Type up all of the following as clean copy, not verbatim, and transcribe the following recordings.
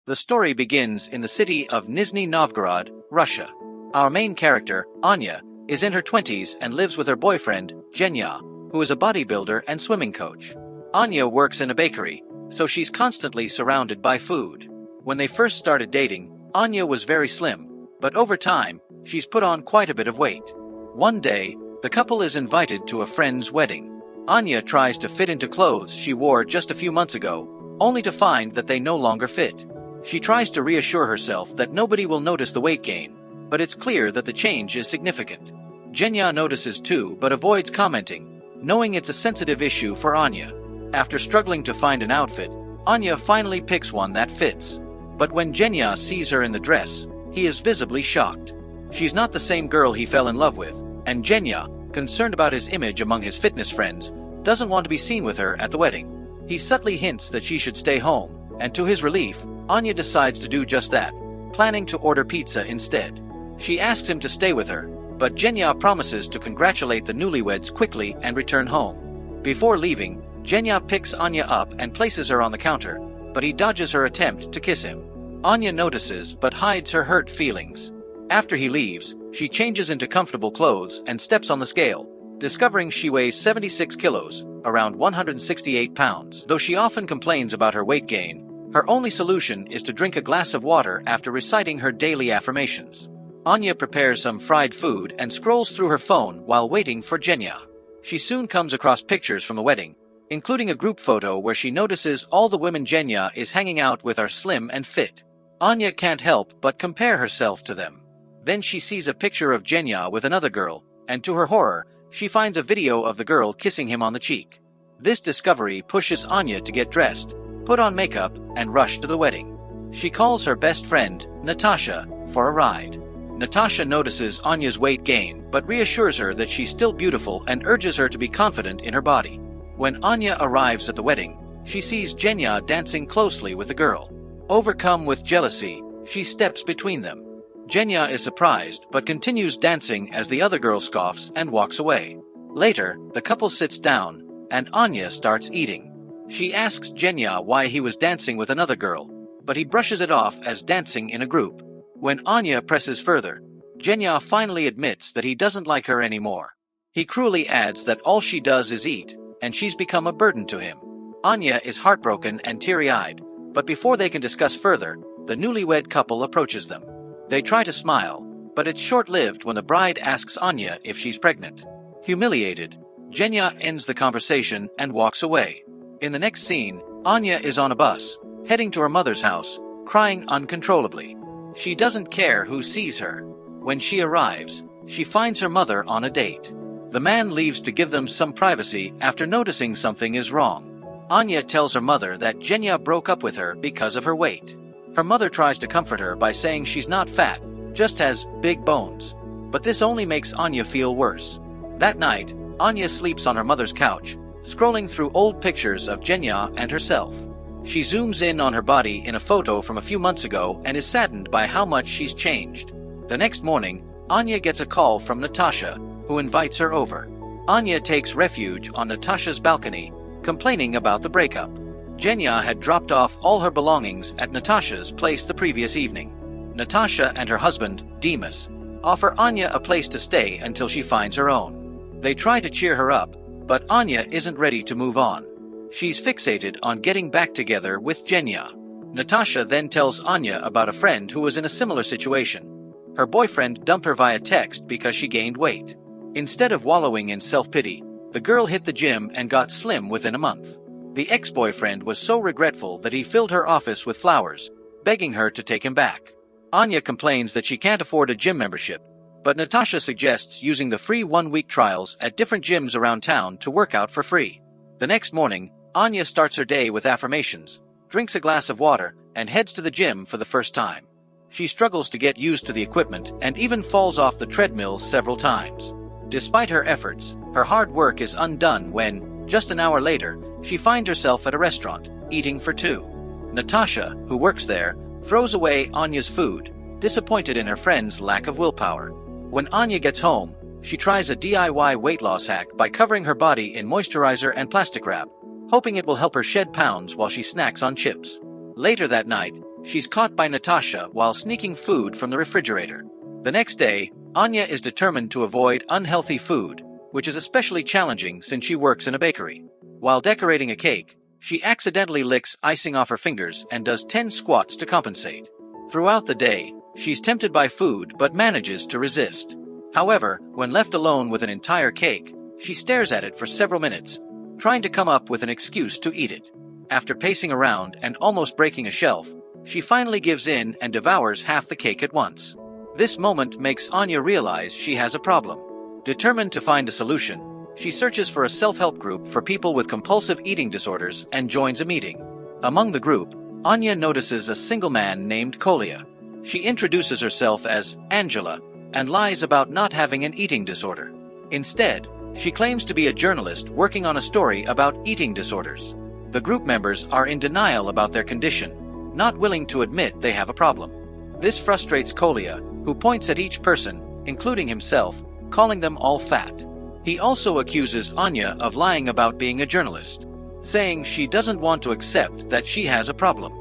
The story begins in the city of Nizhny Novgorod, Russia. Our main character, Anya, is in her 20s and lives with her boyfriend, Zhenya, who is a bodybuilder and swimming coach. Anya works in a bakery, so she's constantly surrounded by food. When they first started dating, Anya was very slim, but over time, she's put on quite a bit of weight. One day, the couple is invited to a friend's wedding. Anya tries to fit into clothes she wore just a few months ago, only to find that they no longer fit. She tries to reassure herself that nobody will notice the weight gain, but it's clear that the change is significant. Zhenya notices too but avoids commenting, knowing it's a sensitive issue for Anya. After struggling to find an outfit, Anya finally picks one that fits. But when Zhenya sees her in the dress, he is visibly shocked. She's not the same girl he fell in love with, and Zhenya, concerned about his image among his fitness friends, doesn't want to be seen with her at the wedding. He subtly hints that she should stay home, and to his relief, Anya decides to do just that, planning to order pizza instead. She asks him to stay with her, but Zhenya promises to congratulate the newlyweds quickly and return home. Before leaving, Zhenya picks Anya up and places her on the counter, but he dodges her attempt to kiss him. Anya notices but hides her hurt feelings. After he leaves, she changes into comfortable clothes and steps on the scale, discovering she weighs 76 kilos, around 168 pounds. Though she often complains about her weight gain, her only solution is to drink a glass of water after reciting her daily affirmations. Anya prepares some fried food and scrolls through her phone while waiting for Zhenya. She soon comes across pictures from the wedding, including a group photo where she notices all the women Zhenya is hanging out with are slim and fit. Anya can't help but compare herself to them. Then she sees a picture of Zhenya with another girl, and to her horror, she finds a video of the girl kissing him on the cheek. This discovery pushes Anya to get dressed, put on makeup, and rush to the wedding. She calls her best friend, Natasha, for a ride. Natasha notices Anya's weight gain but reassures her that she's still beautiful and urges her to be confident in her body. When Anya arrives at the wedding, she sees Zhenya dancing closely with the girl. Overcome with jealousy, she steps between them. Zhenya is surprised but continues dancing as the other girl scoffs and walks away. Later, the couple sits down, and Anya starts eating. She asks Zhenya why he was dancing with another girl, but he brushes it off as dancing in a group. When Anya presses further, Zhenya finally admits that he doesn't like her anymore. He cruelly adds that all she does is eat, and she's become a burden to him. Anya is heartbroken and teary-eyed, but before they can discuss further, the newlywed couple approaches them. They try to smile, but it's short-lived when the bride asks Anya if she's pregnant. Humiliated, Zhenya ends the conversation and walks away. In the next scene, Anya is on a bus, heading to her mother's house, crying uncontrollably. She doesn't care who sees her. When she arrives, she finds her mother on a date. The man leaves to give them some privacy after noticing something is wrong. Anya tells her mother that Zhenya broke up with her because of her weight. Her mother tries to comfort her by saying she's not fat, just has big bones. But this only makes Anya feel worse. That night, Anya sleeps on her mother's couch, scrolling through old pictures of Zhenya and herself. She zooms in on her body in a photo from a few months ago and is saddened by how much she's changed. The next morning, Anya gets a call from Natasha, who invites her over. Anya takes refuge on Natasha's balcony, complaining about the breakup. Zhenya had dropped off all her belongings at Natasha's place the previous evening. Natasha and her husband, Demas, offer Anya a place to stay until she finds her own. They try to cheer her up, but Anya isn't ready to move on. She's fixated on getting back together with Zhenya. Natasha then tells Anya about a friend who was in a similar situation. Her boyfriend dumped her via text because she gained weight. Instead of wallowing in self-pity, the girl hit the gym and got slim within a month. The ex-boyfriend was so regretful that he filled her office with flowers, begging her to take him back. Anya complains that she can't afford a gym membership, but Natasha suggests using the free one-week trials at different gyms around town to work out for free. The next morning, Anya starts her day with affirmations, drinks a glass of water, and heads to the gym for the first time. She struggles to get used to the equipment and even falls off the treadmill several times. Despite her efforts, her hard work is undone when, just an hour later, she finds herself at a restaurant, eating for two. Natasha, who works there, throws away Anya's food, disappointed in her friend's lack of willpower. When Anya gets home, she tries a DIY weight loss hack by covering her body in moisturizer and plastic wrap, hoping it will help her shed pounds while she snacks on chips. Later that night, she's caught by Natasha while sneaking food from the refrigerator. The next day, Anya is determined to avoid unhealthy food, which is especially challenging since she works in a bakery. While decorating a cake, she accidentally licks icing off her fingers and does 10 squats to compensate. Throughout the day, she's tempted by food but manages to resist. However, when left alone with an entire cake, she stares at it for several minutes, trying to come up with an excuse to eat it. After pacing around and almost breaking a shelf, she finally gives in and devours half the cake at once. This moment makes Anya realize she has a problem. Determined to find a solution, she searches for a self-help group for people with compulsive eating disorders and joins a meeting. Among the group, Anya notices a single man named Kolya. She introduces herself as Angela and lies about not having an eating disorder. Instead, she claims to be a journalist working on a story about eating disorders. The group members are in denial about their condition, not willing to admit they have a problem. This frustrates Kolya, who points at each person, including himself, calling them all fat. He also accuses Anya of lying about being a journalist, saying she doesn't want to accept that she has a problem.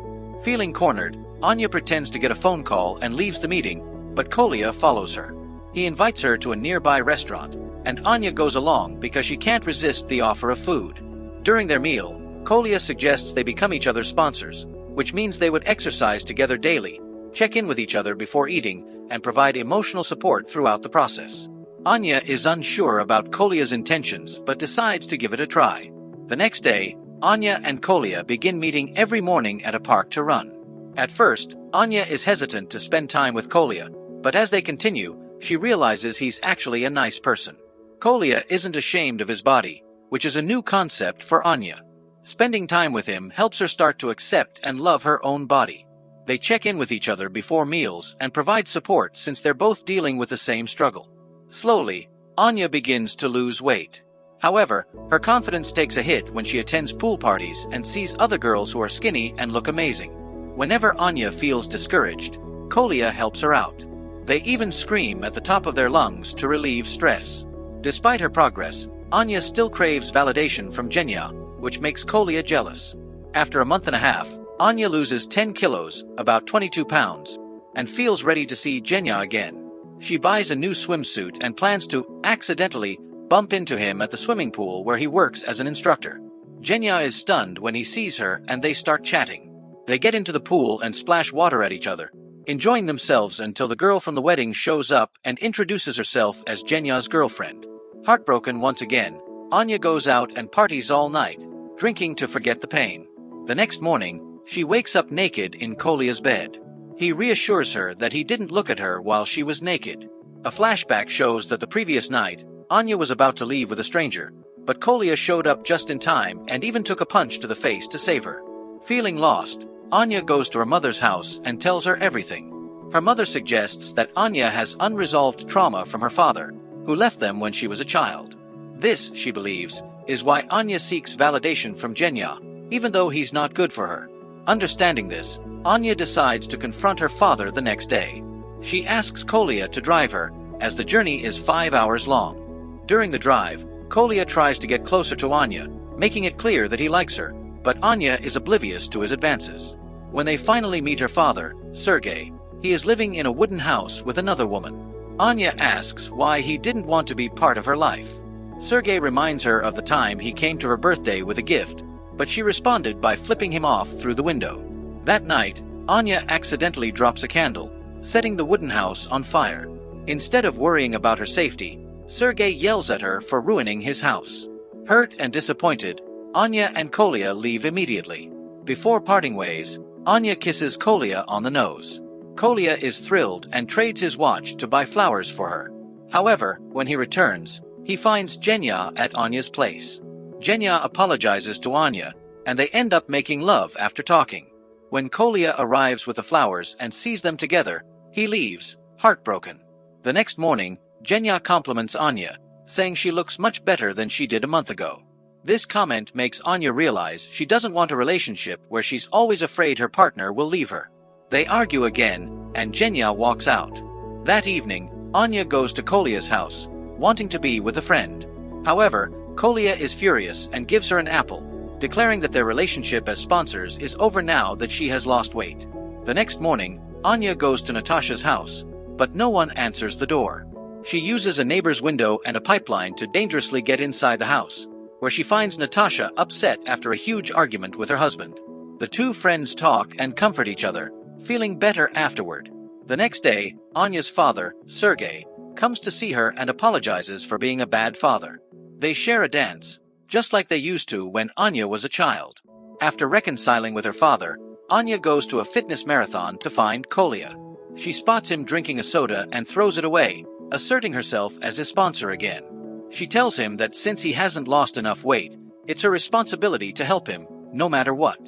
Feeling cornered, Anya pretends to get a phone call and leaves the meeting, but Kolya follows her. He invites her to a nearby restaurant, and Anya goes along because she can't resist the offer of food. During their meal, Kolya suggests they become each other's sponsors, which means they would exercise together daily, check in with each other before eating, and provide emotional support throughout the process. Anya is unsure about Kolya's intentions but decides to give it a try. The next day, Anya and Kolya begin meeting every morning at a park to run. At first, Anya is hesitant to spend time with Kolya, but as they continue, she realizes he's actually a nice person. Kolya isn't ashamed of his body, which is a new concept for Anya. Spending time with him helps her start to accept and love her own body. They check in with each other before meals and provide support since they're both dealing with the same struggle. Slowly, Anya begins to lose weight. However, her confidence takes a hit when she attends pool parties and sees other girls who are skinny and look amazing. Whenever Anya feels discouraged, Kolya helps her out. They even scream at the top of their lungs to relieve stress. Despite her progress, Anya still craves validation from Genya, which makes Kolya jealous. After a month and a half, Anya loses 10 kilos, about 22 pounds, and feels ready to see Genya again. She buys a new swimsuit and plans to accidentally bump into him at the swimming pool where he works as an instructor. Genya is stunned when he sees her and they start chatting. They get into the pool and splash water at each other, enjoying themselves until the girl from the wedding shows up and introduces herself as Genya's girlfriend. Heartbroken once again, Anya goes out and parties all night, drinking to forget the pain. The next morning, she wakes up naked in Kolya's bed. He reassures her that he didn't look at her while she was naked. A flashback shows that the previous night, Anya was about to leave with a stranger, but Kolya showed up just in time and even took a punch to the face to save her. Feeling lost, Anya goes to her mother's house and tells her everything. Her mother suggests that Anya has unresolved trauma from her father, who left them when she was a child. This, she believes, is why Anya seeks validation from Genya, even though he's not good for her. Understanding this, Anya decides to confront her father the next day. She asks Kolya to drive her, as the journey is 5 hours long. During the drive, Kolya tries to get closer to Anya, making it clear that he likes her, but Anya is oblivious to his advances. When they finally meet her father, Sergei, he is living in a wooden house with another woman. Anya asks why he didn't want to be part of her life. Sergei reminds her of the time he came to her birthday with a gift, but she responded by flipping him off through the window. That night, Anya accidentally drops a candle, setting the wooden house on fire. Instead of worrying about her safety, Sergei yells at her for ruining his house. Hurt and disappointed, Anya and Kolya leave immediately. Before parting ways, Anya kisses Kolya on the nose. Kolya is thrilled and trades his watch to buy flowers for her. However, when he returns, he finds Genya at Anya's place. Genya apologizes to Anya, and they end up making love after talking. When Kolya arrives with the flowers and sees them together, he leaves, heartbroken. The next morning, Genya compliments Anya, saying she looks much better than she did a month ago. This comment makes Anya realize she doesn't want a relationship where she's always afraid her partner will leave her. They argue again, and Genya walks out. That evening, Anya goes to Kolya's house, wanting to be with a friend. However, Kolya is furious and gives her an apple, declaring that their relationship as sponsors is over now that she has lost weight. The next morning, Anya goes to Natasha's house, but no one answers the door. She uses a neighbor's window and a pipeline to dangerously get inside the house, where she finds Natasha upset after a huge argument with her husband. The two friends talk and comfort each other, feeling better afterward. The next day, Anya's father, Sergey, comes to see her and apologizes for being a bad father. They share a dance, just like they used to when Anya was a child. After reconciling with her father, Anya goes to a fitness marathon to find Kolya. She spots him drinking a soda and throws it away, asserting herself as his sponsor again. She tells him that since he hasn't lost enough weight, it's her responsibility to help him, no matter what.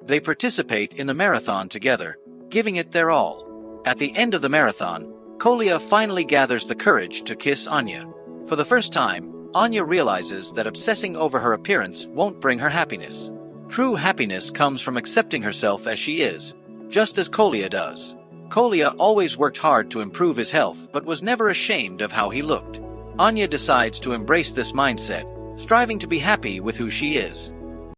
They participate in the marathon together, giving it their all. At the end of the marathon, Kolya finally gathers the courage to kiss Anya. For the first time, Anya realizes that obsessing over her appearance won't bring her happiness. True happiness comes from accepting herself as she is, just as Kolya does. Kolya always worked hard to improve his health but was never ashamed of how he looked. Anya decides to embrace this mindset, striving to be happy with who she is.